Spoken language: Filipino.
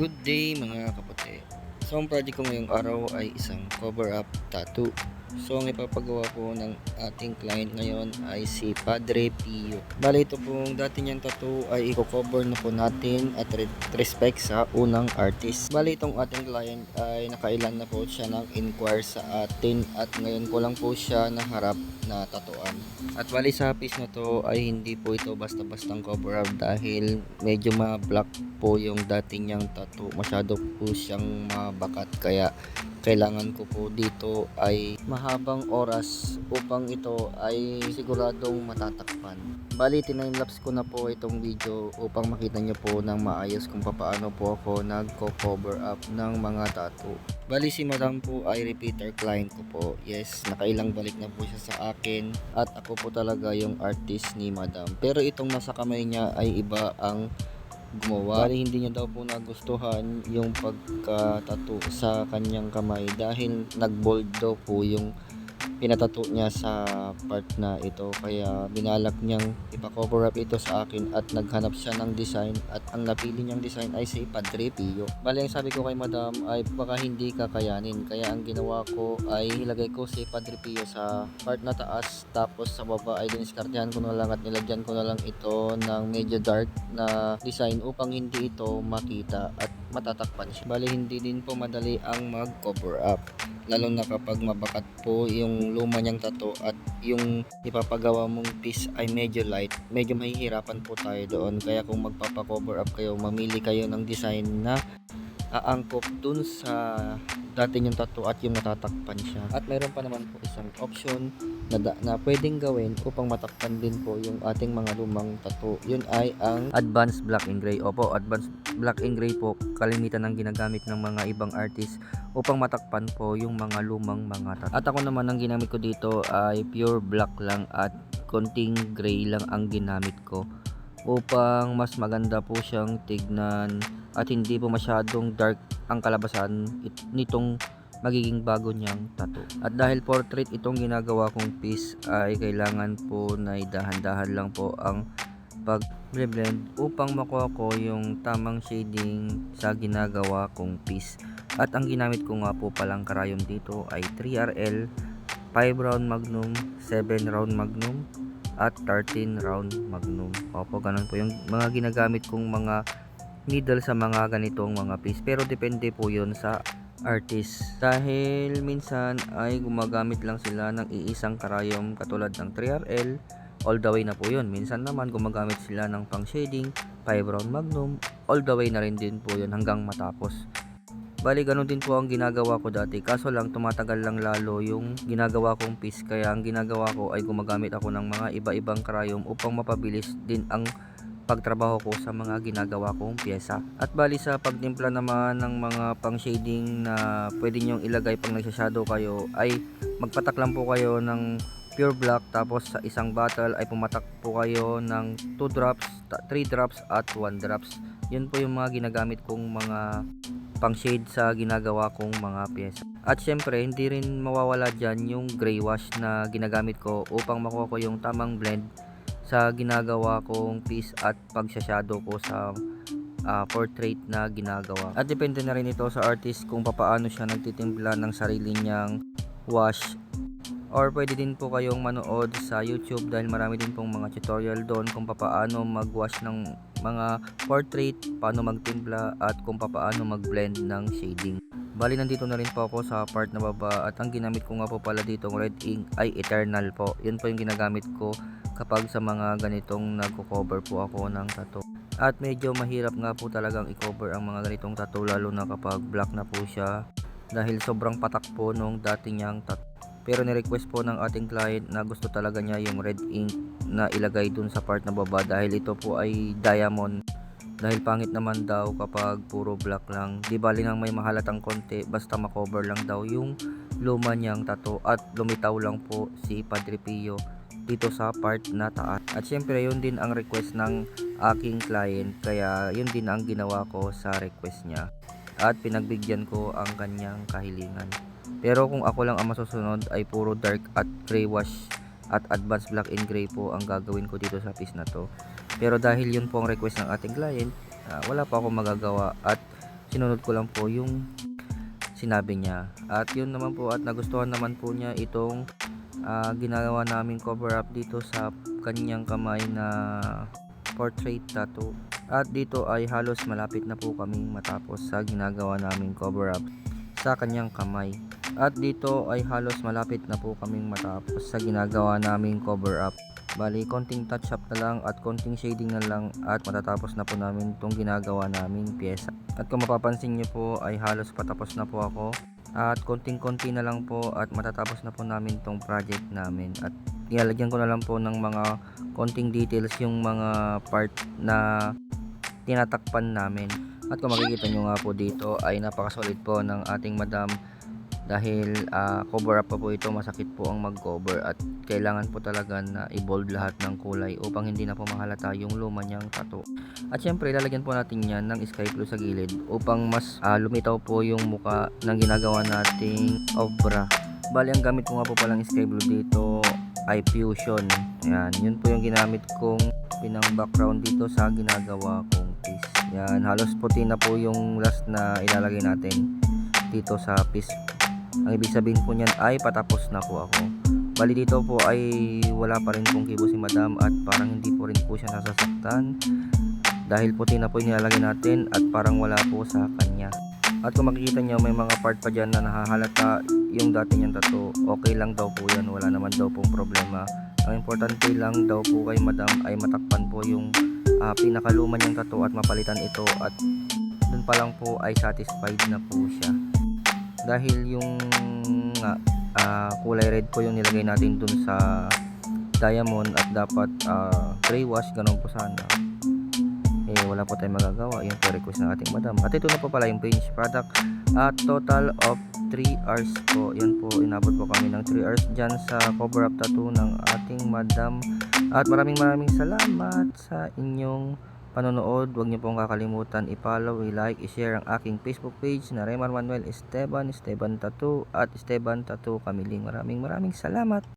Good day mga kapote. So ang project ko ngayong araw ay isang cover up tattoo. So ang ipapagawa po ng ating client ngayon ay si Padre Pio. Bali ito pong dati niyang tattoo ay i-cover na po natin at respect sa unang artist. Bali itong ating client ay nakailan na po siya ng inquire sa atin at ngayon ko lang po siya naharap na tatuan. At bali sa piece na to ay hindi po ito basta-bastang cover up dahil medyo ma-black po yung dati niyang tattoo. Masyado po siyang mabakat kaya kailangan ko po dito ay mahabang oras upang ito ay siguradong matatakpan. Bali time-lapse ko na po itong video upang makita nyo po ng maayos kung paano po ako nagko-cover up ng mga tattoo. Bali si madam po ay repeater client ko po. Yes, nakailang balik na po siya sa akin at ako po talaga yung artist ni madam. Pero itong nasa kamay niya ay iba ang gumawa. Bali hindi niya daw po nagustuhan yung pagka-tattoo sa kanyang kamay dahil nag-bold daw po yung pinatattoo niya sa part na ito, kaya binalak niyang ipa-cover up ito sa akin at naghanap siya ng design at ang napili niyang design ay si Padre Pio. Bali ang sabi ko kay madam ay baka hindi kakayanin, kaya ang ginawa ko ay ilagay ko si Padre Pio sa part na taas, tapos sa baba ay diniskartehan ko na lang at nilagyan ko na lang ito ng medyo dark na design upang hindi ito makita at matatakpan siya. Bali hindi din po madali ang mag-cover up, lalo na kapag mabakat po yung luma niyang tattoo at yung ipapagawa mong piece ay medyo light, medyo mahihirapan po tayo doon. Kaya kung magpapa-cover up kayo, mamili kayo ng design na aangkop dun sa dati yung tattoo at yung natatakpan siya. At mayroon pa naman po isang option na pwedeng gawin upang matakpan din po yung ating mga lumang tattoo. Yun ay ang advanced black and gray. Opo, advanced black and gray po kalimitan ng ginagamit ng mga ibang artist upang matakpan po yung mga lumang mga tattoo. At ako naman ang ginamit ko dito ay pure black lang at konting gray lang ang ginamit ko upang mas maganda po siyang tignan at hindi po masyadong dark ang kalabasan nitong magiging bago niyang tattoo. At dahil portrait itong ginagawa kong piece ay kailangan po na dahan-dahan lang po ang pag-blend upang makuha ko yung tamang shading sa ginagawa kong piece. At ang ginamit ko nga po palang karayom dito ay 3RL, 5 round magnum, 7 round magnum at 13 round magnum. Opo, ganun po yung mga ginagamit kong mga needle sa mga ganitong mga piece, pero depende po yun sa artist dahil minsan ay gumagamit lang sila ng iisang karayom katulad ng 3RL all the way na po yun. Minsan naman gumagamit sila ng pang shading 5 round magnum, all the way na rin din po yun hanggang matapos. Bali ganun din po ang ginagawa ko dati, kaso lang tumatagal lang lalo yung ginagawa kong piece, kaya ang ginagawa ko ay gumagamit ako ng mga iba-ibang karayom upang mapabilis din ang pagtrabaho ko sa mga ginagawa kong pyesa. At bali sa pagtimpla naman ng mga pang shading na pwede nyong ilagay pang nagsashadow kayo ay magpatak lang po kayo ng pure black, tapos sa isang bottle ay pumatak po kayo ng 2 drops, 3 drops at 1 drops. Yun po yung mga ginagamit kong mga pang shade sa ginagawa kong mga pyesa. At syempre hindi rin mawawala dyan yung gray wash na ginagamit ko upang makuha ko yung tamang blend sa ginagawa kong piece at pagsashadow ko sa portrait na ginagawa. At depende na rin ito sa artist kung paano siya nagtitimpla ng sarili niyang wash, or pwede din po kayong manood sa YouTube dahil marami din pong mga tutorial doon kung paano mag-wash ng mga portrait, paano magtimpla at kung paano mag-blend ng shading. Bali nandito na rin po ako sa part na baba at ang ginamit ko nga po pala ditong red ink ay Eternal po. Yun po yung ginagamit ko kapag sa mga ganitong nagko-cover po ako ng tattoo. At medyo mahirap nga po talagang i-cover ang mga ganitong tattoo lalo na kapag black na po siya dahil sobrang patak po nung dati niyang tattoo. Pero ni-request po ng ating client na gusto talaga niya yung red ink na ilagay dun sa part na baba dahil ito po ay diamond. Dahil pangit naman daw kapag puro black lang. Di bali nang may mahalatang konti, basta makover lang daw yung luma niyang tattoo at lumitaw lang po si Padre Pio dito sa part na taas. At syempre yun din ang request ng aking client, kaya yun din ang ginawa ko sa request niya at pinagbigyan ko ang kanyang kahilingan. Pero kung ako lang ang masusunod ay puro dark at gray wash at advanced black and gray po ang gagawin ko dito sa piece na to. Pero dahil yun po ang request ng ating client, wala pa akong magagawa at sinunod ko lang po yung sinabi niya. At yun naman po, at nagustuhan naman po niya itong ginagawa namin cover up dito sa kanyang kamay na portrait tattoo. At dito ay halos malapit na po kaming matapos sa ginagawa naming cover up sa kanyang kamay. At dito ay halos malapit na po kaming matapos sa ginagawa naming cover up. Bali, konting touch up na lang at konting shading na lang at matatapos na po namin itong ginagawa naming pyesa. At kung mapapansin nyo po ay halos patapos na po ako. At konting-konti na lang po at matatapos na po namin itong project namin. At nilalagyan ko na lang po ng mga konting details yung mga part na tinatakpan namin. At kung makikita nyo nga po dito ay napakasolid po ng ating madam. Dahil cover up pa po ito, masakit po ang mag-cover at kailangan po talaga na i-bold lahat ng kulay upang hindi na po mahalata yung luma niyang tattoo. At syempre lalagyan po natin yan ng sky blue sa gilid upang mas lumitaw po yung muka ng ginagawa nating obra. Bali, ang gamit ko nga po palang sky blue dito ay Fusion. Yan, yun po yung ginamit kong pinang background dito sa ginagawa kong piece. Yan, halos puti na po yung last na ilalagay natin dito sa piece. Ang ibig sabihin po niyan ay patapos na po ako. Bali, dito po ay wala pa rin pong kibo si madam at parang hindi po rin po siya nasasaktan dahil puti na po yung nilalagay natin at parang wala po sa kanya. At kung makikita nyo, may mga part pa dyan na nahahalata yung dati niyang tattoo. Okay lang daw po yan, wala naman daw pong problema. Ang importante lang daw po kay madam ay matakpan po yung pinakaluma niyang tattoo at mapalitan ito, at dun pa lang po ay satisfied na po siya. Dahil yung kulay red po yung nilagay natin dun sa diamond at dapat gray wash, ganun po sana. Wala po tayong magagawa, yun po request ng ating madam. At ito na po pala yung finished product at total of 3 hours po. Yan po, inabot po kami ng 3 hours dyan sa cover up tattoo ng ating madam. At maraming salamat sa inyong panonood. Huwag niyo pong kakalimutan i-follow, i-like, i-share ang aking Facebook page na Raymar Manuel Esteban, Esteban Tattoo at Esteban Tattoo Kamiling. Maraming salamat.